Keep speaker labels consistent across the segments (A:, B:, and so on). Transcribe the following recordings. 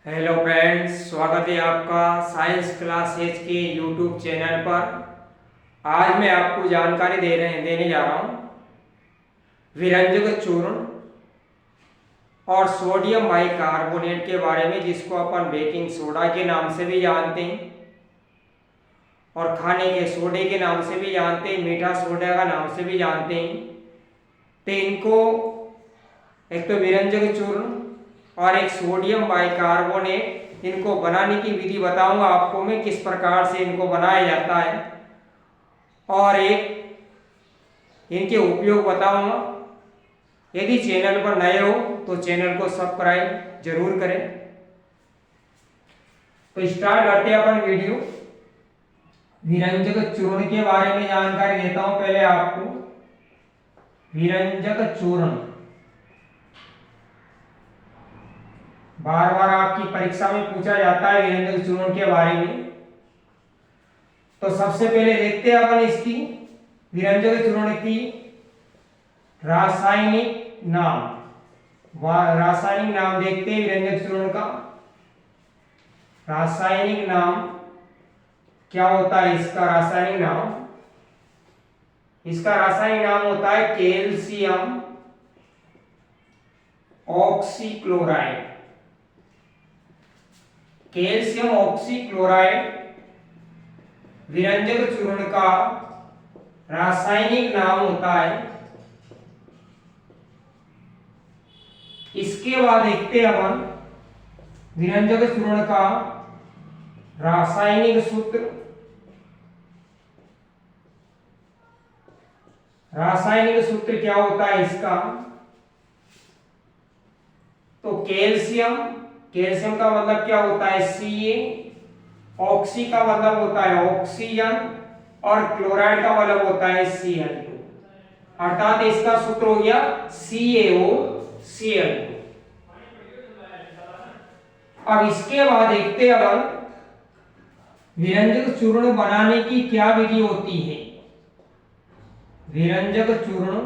A: Hello friends, स्वागत है आपका साइंस क्लास एज के यूट्यूब चैनल पर। आज मैं आपको जानकारी देने जा रहा हूँ विरंजक चूर्ण और सोडियम बाइकार्बोनेट के बारे में, जिसको अपन बेकिंग सोडा के नाम से भी जानते हैं और खाने के सोडे के नाम से भी जानते हैं, मीठा सोडा का नाम से भी जानते हैं। तो इनको एक तो विरंजक चूर्ण और एक सोडियम बाइकार्बोनेट, इनको बनाने की विधि बताऊंगा आपको मैं, किस प्रकार से इनको बनाया जाता है, और एक इनके उपयोग बताऊंगा। यदि चैनल पर नए हो तो चैनल को सब्सक्राइब जरूर करें। तो स्टार्ट करते हैं अपन वीडियो। विरंजक चूर्ण के बारे में जानकारी देता हूं पहले आपको। विरंजक चूर्ण बार बार आपकी परीक्षा में पूछा जाता है विरंजक चूर्ण के बारे में। तो सबसे पहले देखते हैं अपन इसकी विरंजक चूर्ण की रासायनिक नाम। रासायनिक नाम देखते हैं विरंजक चूर्ण का। रासायनिक नाम क्या होता है इसका? रासायनिक नाम, इसका रासायनिक नाम होता है कैल्शियम ऑक्सीक्लोराइड। कैल्शियम ऑक्सीक्लोराइड विरंजक चूर्ण का रासायनिक नाम होता है। इसके बाद देखते हैं अपन विरंजक चूर्ण का रासायनिक सूत्र। रासायनिक सूत्र क्या होता है इसका? तो कैल्शियम, कैल्शियम का मतलब क्या होता है? Ca। ऑक्सी का मतलब होता है ऑक्सीजन और क्लोराइड का मतलब होता है Cl2, अर्थात इसका सूत्र हो गया CaOCl2। अब इसके बाद देखते हैं अपन विरंजक चूर्ण बनाने की क्या विधि होती है। विरंजक चूर्ण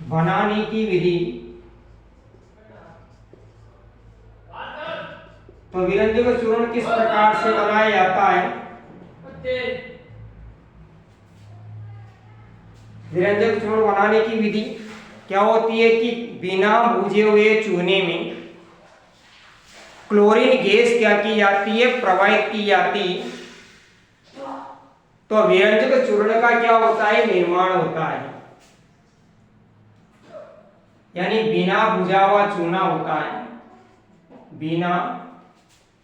A: बनाने की विधि। तो विरंजक चूर्ण किस प्रकार से बनाया जाता है? विरंजक चूर्ण बनाने की विधि क्या होती है कि बिना भुजे हुए चूने में क्लोरीन गैस क्या की जाती है? प्रवाहित की जाती है। तो विरंजक चूर्ण का क्या होता है? निर्माण होता है, यानी बिना भुजा हुआ चूना होता है। बिना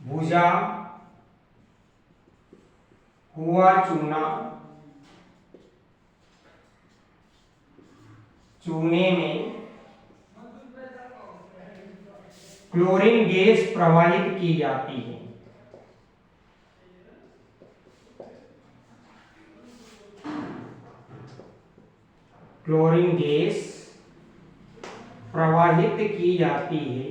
A: भुजा हुआ चूना, चूने में क्लोरीन गैस प्रवाहित की जाती है। क्लोरीन गैस प्रवाहित की जाती है।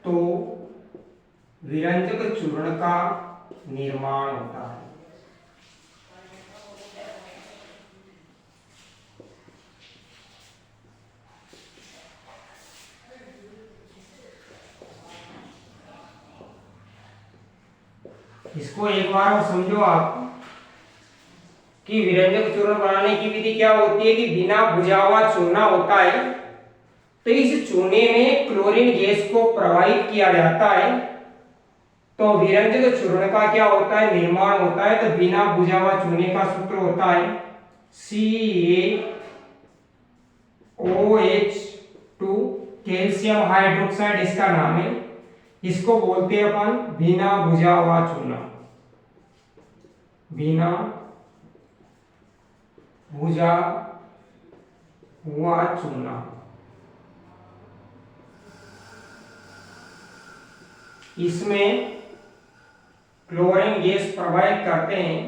A: तो विरंजक चूर्ण का निर्माण होता है। इसको एक बार और समझो आप कि विरंजक चूर्ण बनाने की विधि क्या होती है कि बिना भुजा हुआ चूना होता है, तो इस चूने में क्लोरीन गैस को प्रवाहित किया जाता है। तो विरंजक चूर्ण का क्या होता है? निर्माण होता है। तो बिना भुजा हुआ चूने का सूत्र होता है CaOH2, कैल्शियम हाइड्रोक्साइड इसका नाम है। इसको बोलते हैं अपन बिना भुजा हुआ चूना। बिना भुजा हुआ चूना। इसमें क्लोरीन गैस प्रवाहित करते हैं।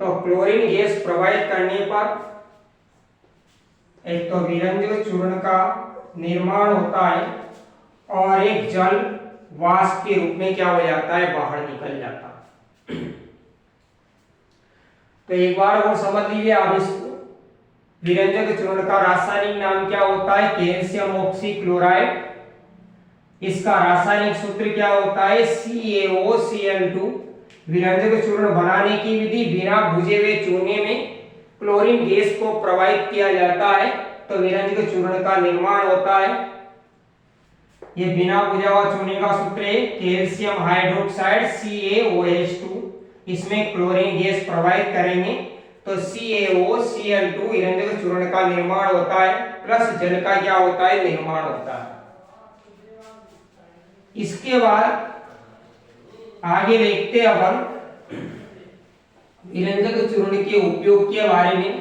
A: तो क्लोरीन गैस प्रवाहित करने पर एक तो विरंजक चूर्ण का निर्माण होता है और एक जल वाष्प के रूप में क्या हो जाता है? बाहर निकल जाता है। तो एक बार और समझ लीजिए आप इसको। विरंजक चूर्ण का रासायनिक नाम क्या होता है? Calcium oxychloride. इसका रासायनिक सूत्र क्या होता है? CaOCl2। विरंजक चूर्ण बनाने की विधि, बिना भुजे हुए चूने में क्लोरीन गैस को प्रवाहित किया जाता है तो विरंजक चूर्ण का निर्माण होता है। ये बिना भुजा हुआ चूने का सूत्र है कैल्शियम हाइड्रोक्साइड CaOH2। इसमें क्लोरीन गैस प्रवाहित करेंगे तो CaOCl2 विरंजक चूर्ण का निर्माण होता है, प्लस जल का क्या होता है? निर्माण होता है। इसके बाद आगे देखते हैं अपन विरंजक चूर्ण के उपयोग के बारे में।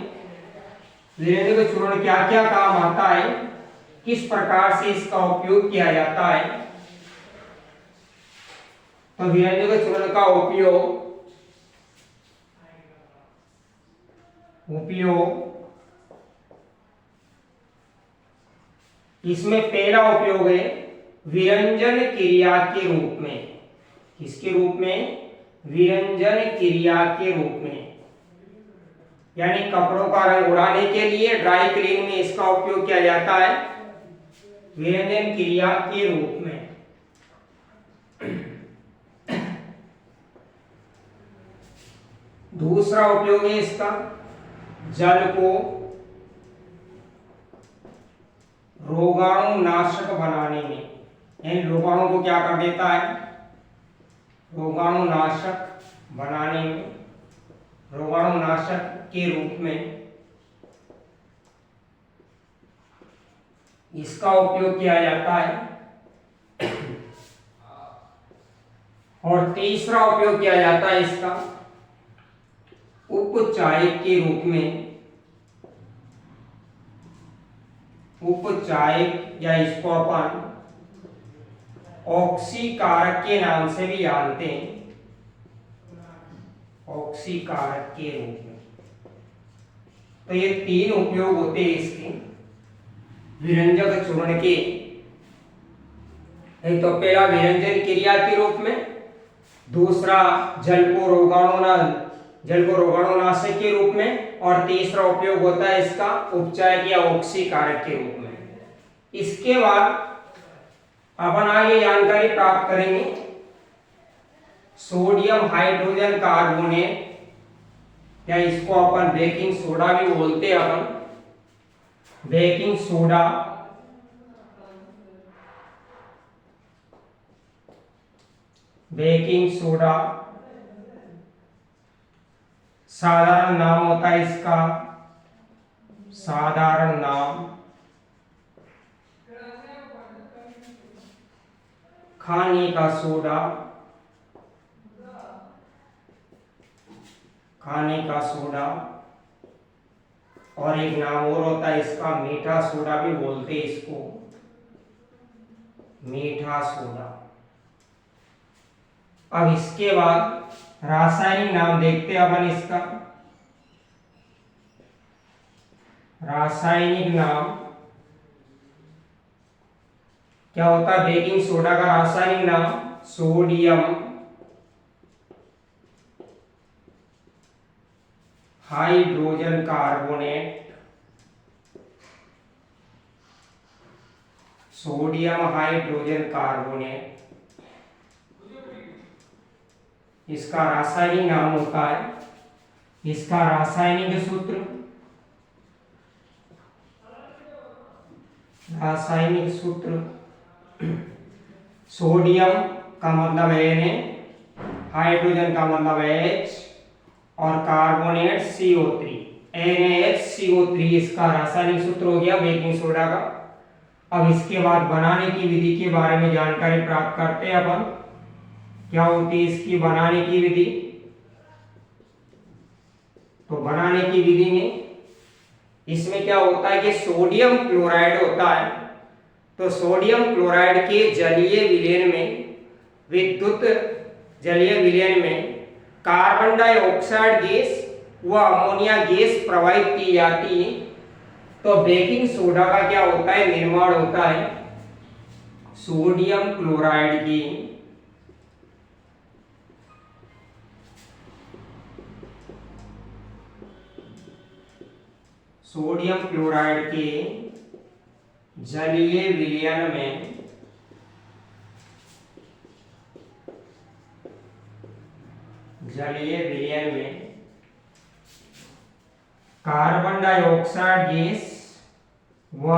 A: विरंजक चूर्ण क्या क्या काम आता है, किस प्रकार से इसका उपयोग किया जाता है। तो विरंजक चूर्ण का उपयोग इसमें पहला उपयोग है विरंजन क्रिया के रूप में। किसके रूप में? विरंजन क्रिया के रूप में, यानी कपड़ों का रंग उड़ाने के लिए ड्राई क्लीन में इसका उपयोग किया जाता है विरंजन क्रिया के रूप में। दूसरा उपयोग है इसका जल को रोगाणुनाशक बनाने में, यानी रोगाणु को क्या कर देता है? रोगाणुनाशक बनाने में, रोगाणुनाशक के रूप में इसका उपयोग किया जाता है। और तीसरा उपयोग किया जाता है इसका उपचायक के रूप में। उपचायक या इसको अपन ऑक्सीकारक के नाम से भी जानते हैं, ऑक्सीकारक के रूप में। तो ये तीन उपयोग होते हैं इसके विरंजक चूर्ण के। एक तो पहला विरंजन क्रिया के रूप में, दूसरा जल को रोगाणुनाशक के रूप में, और तीसरा उपयोग होता है इसका उपचायक या ऑक्सीकारक के रूप में। इसके बाद अपन आगे जानकारी प्राप्त करेंगे सोडियम हाइड्रोजन कार्बोनेट, या इसको अपन बेकिंग सोडा भी बोलते हैं। अपन बेकिंग सोडा, बेकिंग सोडा साधारण नाम होता है इसका, साधारण नाम खाने का सोडा, खाने का सोडा। और एक नाम और होता है इसका मीठा सोडा भी बोलते हैं इसको, मीठा सोडा। अब इसके बाद रासायनिक नाम देखते हैं अपन इसका। रासायनिक नाम क्या होता है? बेकिंग सोडा का रासायनिक नाम sodium hydrogen carbonate, sodium hydrogen carbonate इसका रासायनिक नाम होता है। इसका रासायनिक सूत्र, रासायनिक सूत्र सोडियम का मतलब Na, हाइड्रोजन का मतलब H, और कार्बोनेट CO3, NaHCO3 इसका रासायनिक सूत्र हो गया बेकिंग सोडा का। अब इसके बाद बनाने की विधि के बारे में जानकारी प्राप्त करते हैं अपन। क्या होती है इसकी बनाने की विधि? तो बनाने की विधि में इसमें क्या होता है कि सोडियम क्लोराइड होता है। तो सोडियम क्लोराइड के जलीय विलयन में, विद्युत जलीय विलयन में कार्बन डाइऑक्साइड गैस व अमोनिया गैस प्रवाहित की जाती है। तो बेकिंग सोडा का क्या होता है? निर्माण होता है सोडियम क्लोराइड की सोडियम क्लोराइड के जलीय विलयन में कार्बन डाइऑक्साइड गैस व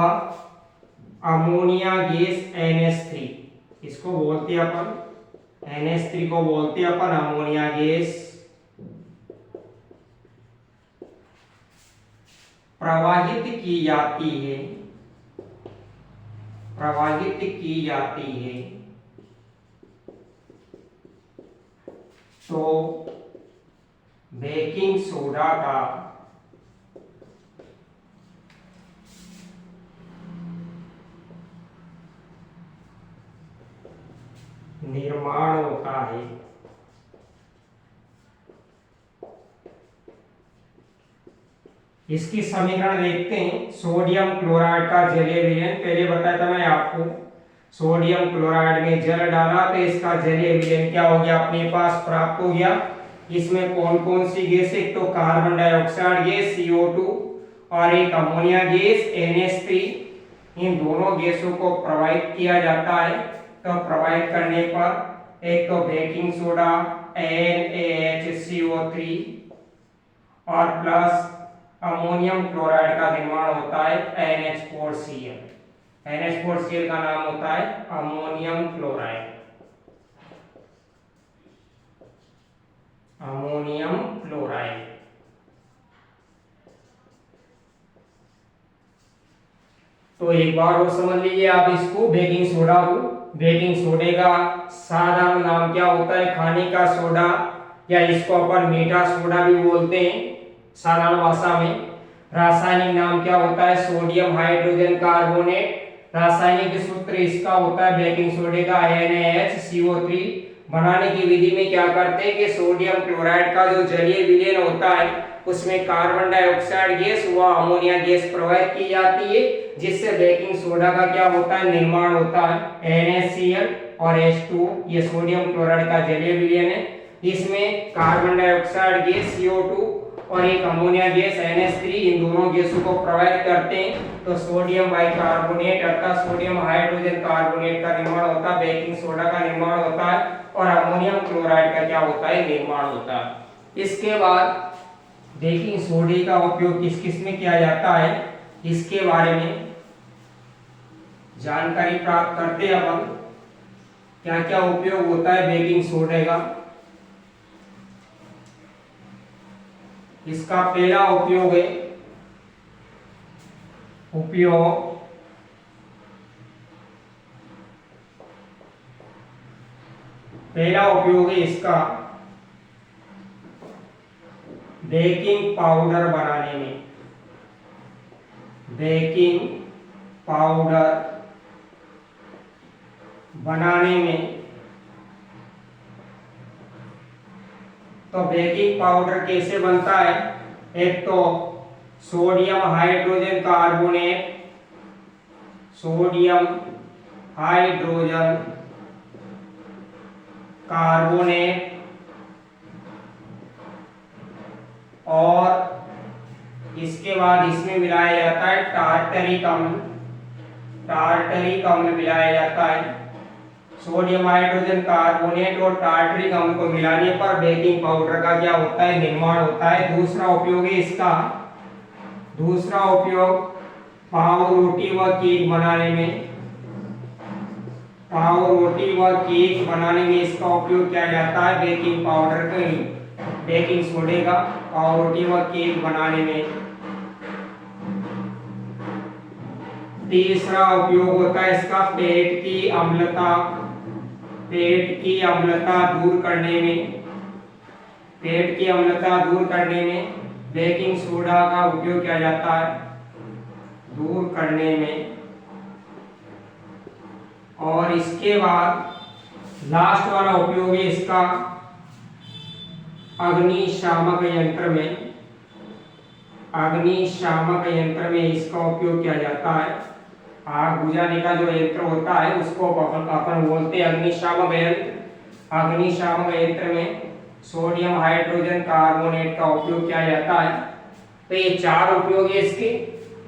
A: अमोनिया गैस NH3, इसको बोलते हैं अपन NH3 को बोलते हैं अपन अमोनिया गैस, प्रवाहित की जाती है तो बेकिंग सोडा का निर्माण होता है। इसकी समीकरण देखते हैं। सोडियम क्लोराइड का जलीय विलयन, पहले बताया था मैं आपको, सोडियम क्लोराइड में जल डाला तो इसका जलीय विलयन क्या हो गया, अपने पास प्राप्त हो गया। इसमें कौन कौन सी गैस, एक तो कार्बन डाइऑक्साइड गैस CO2 और एक अमोनिया गैस NH3, इन दोनों गैसों को प्रवाहित किया जाता है। तो प्रवाहित करने पर एक तो बेकिंग सोडा NaHCO3 और प्लस अमोनियम क्लोराइड का निर्माण होता है NH4Cl। NH4Cl का नाम होता है अमोनियम क्लोराइड। तो एक बार और समझ लीजिए आप इसको, बेकिंग सोडा को, बेकिंग सोडे का साधारण नाम क्या होता है, खाने का सोडा, या इसको अपन मीठा सोडा भी बोलते हैं साधारण भाषा में। रासायनिक नाम क्या होता है, सोडियम हाइड्रोजन कार्बोनेट। रासायनिक सूत्र इसका होता है बेकिंग सोडे का NaHCO3। बनाने की विधि में क्या करते हैं कि सोडियम क्लोराइड का जो जलीय विलयन होता है उसमें कार्बन डाइऑक्साइड गैस व अमोनिया गैस प्रवाहित की जाती है, जिससे बेकिंग सोडा का क्या होता है, निर्माण होता है NaCl और H2। ये सोडियम क्लोराइड का जलीय विलयन है। इसमें कार्बन डाइऑक्साइड गैस CO2 और एक अमोनिया गैस NH3, इन दोनों गैसों को प्रवाहित करते हैं तो सोडियम बाइकार्बोनेट अर्थात सोडियम हाइड्रोजन कार्बोनेट का निर्माण होता है, बेकिंग सोडा का निर्माण होता है और अमोनियम क्लोराइड का क्या होता है, निर्माण होता है। इसके बाद बेकिंग सोडे का उपयोग किस किस में किया जाता है, इसके बारे में जानकारी प्राप्त करते हैं अपन। क्या क्या उपयोग होता है बेकिंग सोडे का। इसका पहला उपयोग है, पहला उपयोग है इसका बेकिंग पाउडर बनाने में। बेकिंग पाउडर बनाने में तो बेकिंग पाउडर कैसे बनता है, एक तो sodium hydrogen carbonate, sodium hydrogen carbonate और इसके बाद इसमें मिलाया जाता है टार्टरिक अम्ल। टार्टरिक अम्ल मिलाया जाता है। सोडियम हाइड्रोजन कार्बोनेट और टार्टरिक अम्ल को मिलाने पर बेकिंग पाउडर का क्या होता है, निर्माण होता है। दूसरा उपयोग है इसका, दूसरा उपयोग पाव रोटी व केक बनाने में। पाव रोटी व केक बनाने में इसका उपयोग किया जाता है बेकिंग पाउडर का, बेकिंग सोडे का पाव रोटी व केक बनाने में। तीसरा उपयोग होता है इसका पेट की अम्लता, पेट की अम्लता दूर करने में। पेट की अम्लता दूर करने में बेकिंग सोडा का उपयोग किया जाता है, दूर करने में। और इसके बाद लास्ट वाला उपयोग है इसका अग्निशामक यंत्र में। अग्निशामक यंत्र में इसका उपयोग किया जाता है। आग बुझाने का जो यंत्र होता है उसको अपन बोलते हैं अग्निशामक यंत्र। अग्निशामक यंत्र में सोडियम हाइड्रोजन कार्बोनेट का उपयोग किया जाता है तो ये 4 उपयोग है इसके।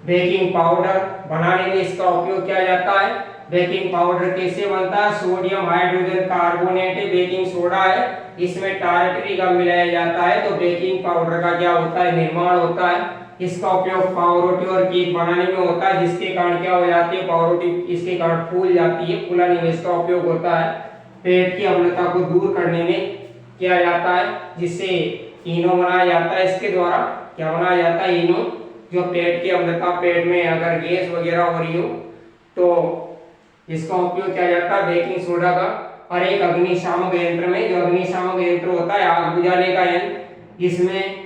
A: बेकिंग पाउडर बनाने में इसका उपयोग किया जाता है। बेकिंग पाउडर कैसे बनता है? Sodium hydrogen carbonate baking soda है, इसमें टारटरी का मिलाया जाता है तो बेकिंग पाउडर का क्या होता है? निर्माण होता है। इसका उपयोग पावरोटी और केक बनाने में होता है, जिसके कारण क्या हो जाती है? पावरोटी इसके कारण फूल जाती है, फूलने में इसका उपयोग होता है। पेट की अम्लता को दूर करने में किया जाता है, जिससे इनो बनाया जाता है। इसके द्वारा क्या बनाया जाता है? इनो, जो पेट की अम्लता, पेट में अगर गैस वगैरह हो रही हो तो इसका उपयोग किया जाता है बेकिंग सोडा का। और एक अग्निशामक यंत्र में, जो अग्निशामक यंत्र होता है आग बुझाने का यंत्र, इसमें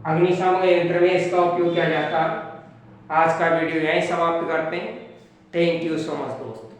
A: अग्निशामक यंत्र में इसका उपयोग किया जाता है। आज का वीडियो यहीं समाप्त करते हैं। थैंक यू सो मच दोस्तों।